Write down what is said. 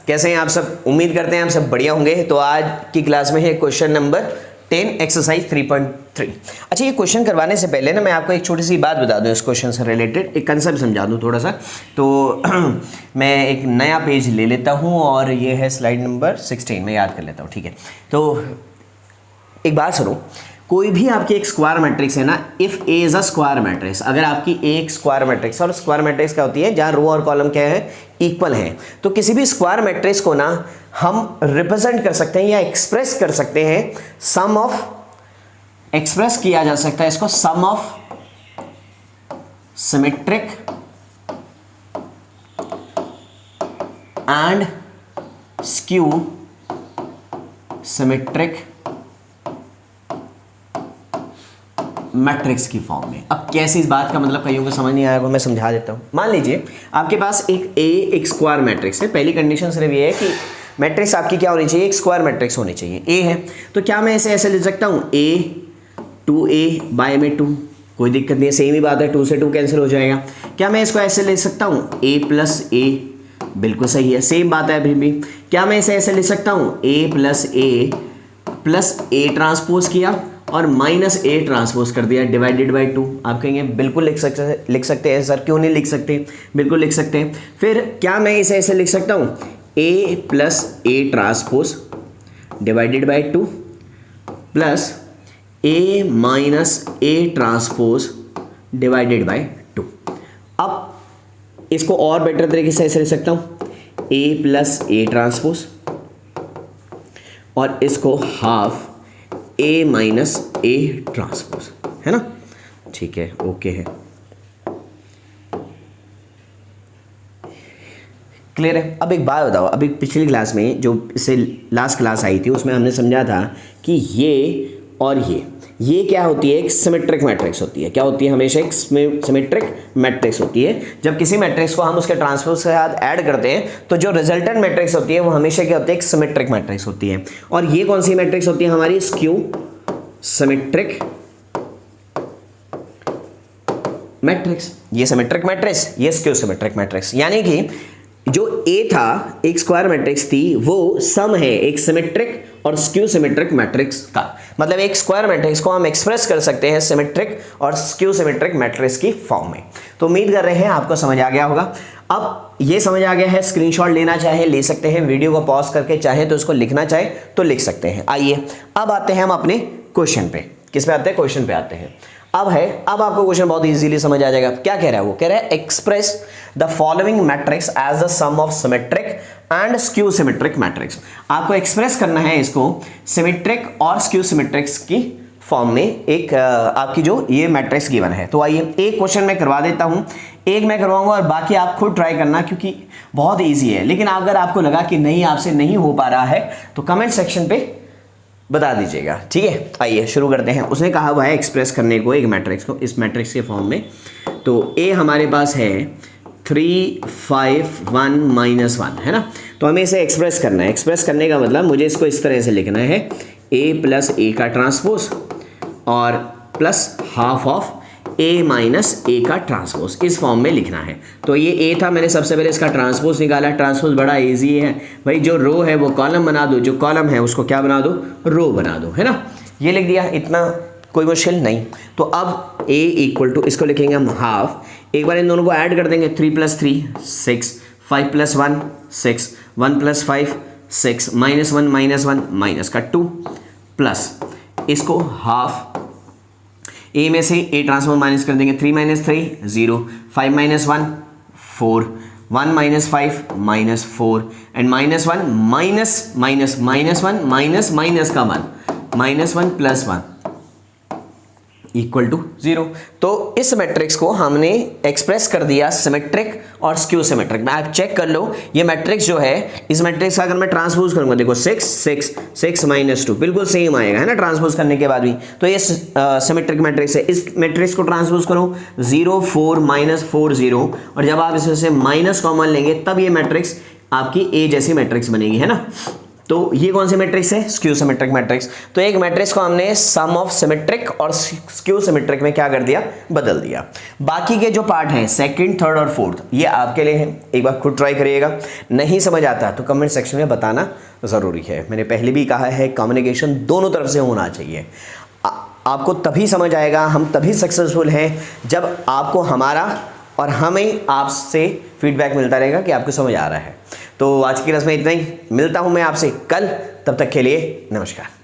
कैसे हैं आप सब? उम्मीद करते हैं आप सब बढ़िया होंगे। तो आज की क्लास में है क्वेश्चन नंबर 10 एक्सरसाइज 3.3। अच्छा, ये क्वेश्चन करवाने से पहले ना मैं आपको एक छोटी सी बात बता दूं, इस क्वेश्चन से रिलेटेड एक कंसेप्ट समझा दूं थोड़ा सा। तो मैं एक नया पेज ले लेता हूं और ये है स्लाइड नंबर 16, मैं याद कर लेता हूं, ठीक है। तो एक बात सुनो, कोई भी आपकी एक स्क्वायर मैट्रिक्स है ना, if A is a square matrix, अगर आपकी एक स्क्वायर मैट्रिक्स, और स्क्वायर मैट्रिक्स क्या होती है जहां रो और कॉलम क्या है, इक्वल है, तो किसी भी स्क्वायर मैट्रिक्स को ना हम रिप्रेजेंट कर सकते हैं या एक्सप्रेस कर सकते हैं सम ऑफ, एक्सप्रेस किया जा सकता है इसको sum of symmetric and skew symmetric matrix की फॉर्म में। अब कैसे, इस बात का मतलब कईयों को समझ नहीं आएगा, मैं समझा देता हूं। मान लीजिए आपके पास एक स्क्वायर मैट्रिक्स है। पहली कंडीशन सिर्फ ये है कि मैट्रिक्स आपकी क्या होनी चाहिए, एक स्क्वायर मैट्रिक्स होनी चाहिए। ए है तो क्या मैं इसे ऐसे लिख सकता हूं, ए 2a बाय में 2, कोई दिक्कत नहीं है, सेम ही बात है, 2 से 2 कैंसिल हो जाएगा। क्या मैं इसको ऐसे लिख सकता हूं, a प्लस a, बिल्कुल सही है, सेम बात है अभी भी। क्या मैं इसे ऐसे लिख सकता हूं, a प्लस a ट्रांसपोज किया और माइनस a ट्रांसपोज कर दिया डिवाइडेड बाई 2। आप कहेंगे बिल्कुल लिख सकते हैं सर, क्यों नहीं लिख सकते, बिल्कुल लिख सकते हैं। फिर क्या मैं इसे ऐसे लिख सकता हूँ, a plus a transpose divided by 2 plus a minus a transpose divided by 2। अब इसको और बेटर तरीके से ऐसे लिख सकता हूँ, a प्लस a ट्रांसपोज और इसको half a minus a transpose, है ना, ठीक है, ओके है, क्लियर है। अब एक बात बताओ, अभी पिछली क्लास में जो इससे लास्ट क्लास आई थी उसमें हमने समझा था कि ये और ये क्या होती है, एक सिमेट्रिक मैट्रिक्स होती है। क्या होती है, हमेशा एक सिमेट्रिक मैट्रिक्स होती है। जब किसी मैट्रिक्स को हम उसके ट्रांसपोज के साथ ऐड करते हैं तो जो रिजल्टेंट मैट्रिक्स होती है वो हमेशा क्या होती है, एक सिमेट्रिक मैट्रिक्स होती है। और ये कौन सी मैट्रिक्स होती है हमारी, स्क्यू सिमेट्रिक मैट्रिक्स। ये सिमेट्रिक मैट्रिक्स, ये स्क्यू सिमेट्रिक मैट्रिक्स। यानी कि जो ए था, एक स्क्वायर मैट्रिक्स थी, वो सम है एक सिमेट्रिक और स्क्यू सिमेट्रिक मैट्रिक्स का। मतलब एक स्क्वायर मैट्रिक्स को हम एक्सप्रेस कर सकते हैं सिमेट्रिक और स्क्यू सिमेट्रिक मैट्रिक्स की फॉर्म में। तो उम्मीद कर रहे हैं आपको समझ आ गया होगा। अब ये समझ आ गया है, स्क्रीनशॉट लेना चाहे ले सकते हैं, वीडियो को पॉज करके चाहे तो उसको लिखना चाहे तो लिख सकते हैं। आइए अब आते हैं हम अपने क्वेश्चन पे। किस पे आते हैं, क्वेश्चन पे आते हैं। अब आपको क्वेश्चन बहुत इजीली समझ आ जाएगा। क्या कह रहा है वो, कह रहा है express the following matrix as the sum of symmetric and skew symmetric matrix. आपको एक्सप्रेस करना है इसको सिमेट्रिक और स्क्यू सिमेट्रिक्स की फॉर्म में, एक आपकी जो ये मैट्रिक्स गिवन है। तो आइए एक क्वेश्चन मैं करवा देता हूं, एक मैं करवाऊंगा और बाकी आप खुद ट्राई करना, क्योंकि बहुत ईजी है। लेकिन अगर आपको लगा कि नहीं, आपसे नहीं हो पा रहा है, तो कमेंट सेक्शन पे बता दीजिएगा, ठीक है। आइए शुरू करते हैं। उसने कहा हुआ है एक्सप्रेस करने को एक मैट्रिक्स को इस मैट्रिक्स के फॉर्म में। तो ए हमारे पास है 3 5 1 -1, है ना। तो हमें इसे एक्सप्रेस करना है। एक्सप्रेस करने का मतलब मुझे इसको इस तरह से लिखना है, a प्लस a का ट्रांसपोज और plus half of a minus a का ट्रांसपोज, इस फॉर्म में लिखना है। तो ये a था, मैंने सबसे पहले इसका ट्रांसपोज निकाला। ट्रांसपोज बड़ा इजी है भाई, जो रो है वो कॉलम बना दो, जो कॉलम है उसको क्या बना दो, रो बना दो, है ना। ये लिख दिया, इतना कोई मुश्किल नहीं। तो अब a इक्वल टू, इसको लिखेंगे हम हाफ, एक बार इन दोनों को ऐड कर देंगे, 3 + 3 6, 5 + 1 6, 1 + 5 6, -1 -1 माइनस का 2 प्लस इसको हाफ, a में से a ट्रांसफॉर्म माइनस कर देंगे, 3 - 3 0, 5 - 1 4, 1 - 5 -4 एंड -1 -1 माइनस का 1 -1 + 1 इक्वल टू 0। तो इस मैट्रिक्स को हमने एक्सप्रेस कर दिया सिमेट्रिक और स्क्यू सिमेट्रिक में। आप चेक कर लो, ये मैट्रिक्स जो है, इस मैट्रिक्स का अगर मैं ट्रांसपोज करूंगा, देखो 6 6 6 -2 बिल्कुल सेम आएगा, है ना, ट्रांसपोज करने के बाद भी। तो ये सिमेट्रिक मैट्रिक्स है। इस मैट्रिक्स को ट्रांसपोज करो, 0 4 -4 0, और जब आप इसमें से माइनस कॉमन लेंगे तब ये मैट्रिक्स आपकी ए जैसी मैट्रिक्स बनेगी, है ना। तो ये कौन सी मैट्रिक्स है? Skew symmetric matrix. तो एक मैट्रिक्स को हमने सम ऑफ सिमेट्रिक और स्क्यू सिमेट्रिक में क्या कर दिया? बदल दिया। बाकी के जो पार्ट हैं सेकंड, थर्ड और फोर्थ, ये आपके लिए है, एक बार खुद ट्राई करिएगा। नहीं समझ आता तो कमेंट सेक्शन में बताना ज़रूरी है। मैंने पहले भी कहा है कम्युनिकेशन दोनों तरफ से होना चाहिए। आपको तभी समझ आएगा, हम तभी सक्सेसफुल हैं जब आपको हमारा और हमें आपसे फीडबैक मिलता रहेगा कि आपको समझ आ रहा है। तो आज की क्लास में इतना ही, मिलता हूं मैं आपसे कल, तब तक के लिए नमस्कार।